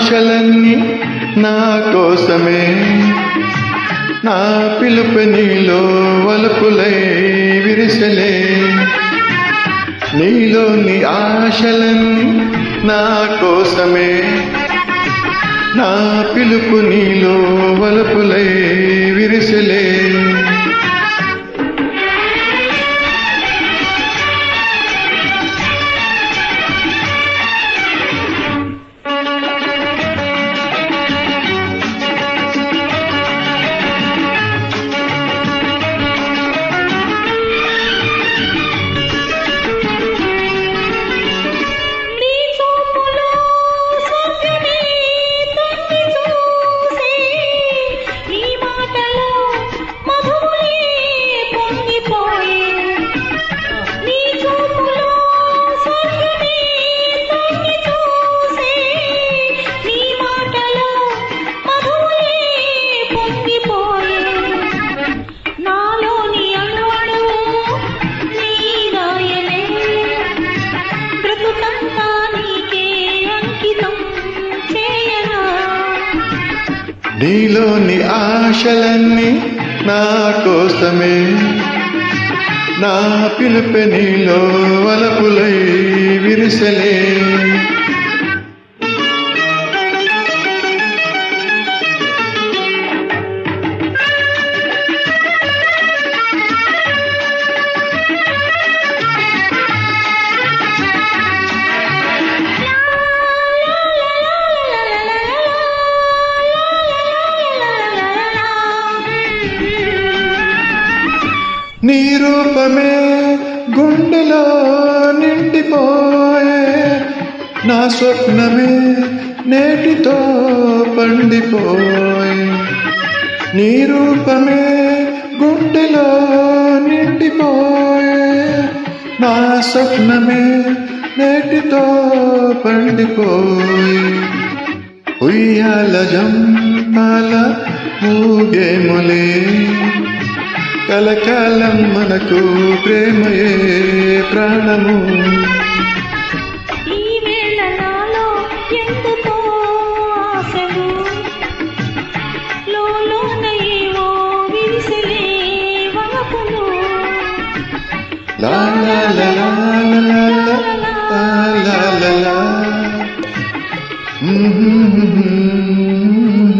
ఆశలన్నీ నా కోసమే, నా పిలుపు నీలో వలపులై విరిసలే. నీలోని ఆశలన్నీ నా కోసమే, నా పిలుపు నీలో వలపులై విరిసలే. నీలోని ఆశలన్నీ నా కోసమే, నా పిలుపు నీలో వలపులై విరిసలే. నీ రూపమే గుండెలో నిండిపోయే, నా స్వప్నమే నేటితో పండిపోయే. నీ రూపమే గుండెలో నిండిపోయే, నా స్వప్నమే నేటితో పండిపోయే. ఉయ్యాల జంపాల ఊగేములే, కలకాలం మనకు ప్రేమయే ప్రాణము. ఈ వేళ నాలో ఎందుకో ఆశలు, లోలోన ఏవో విరిసలే వలపులు. లా లా లా లా లా లా లా లా లా.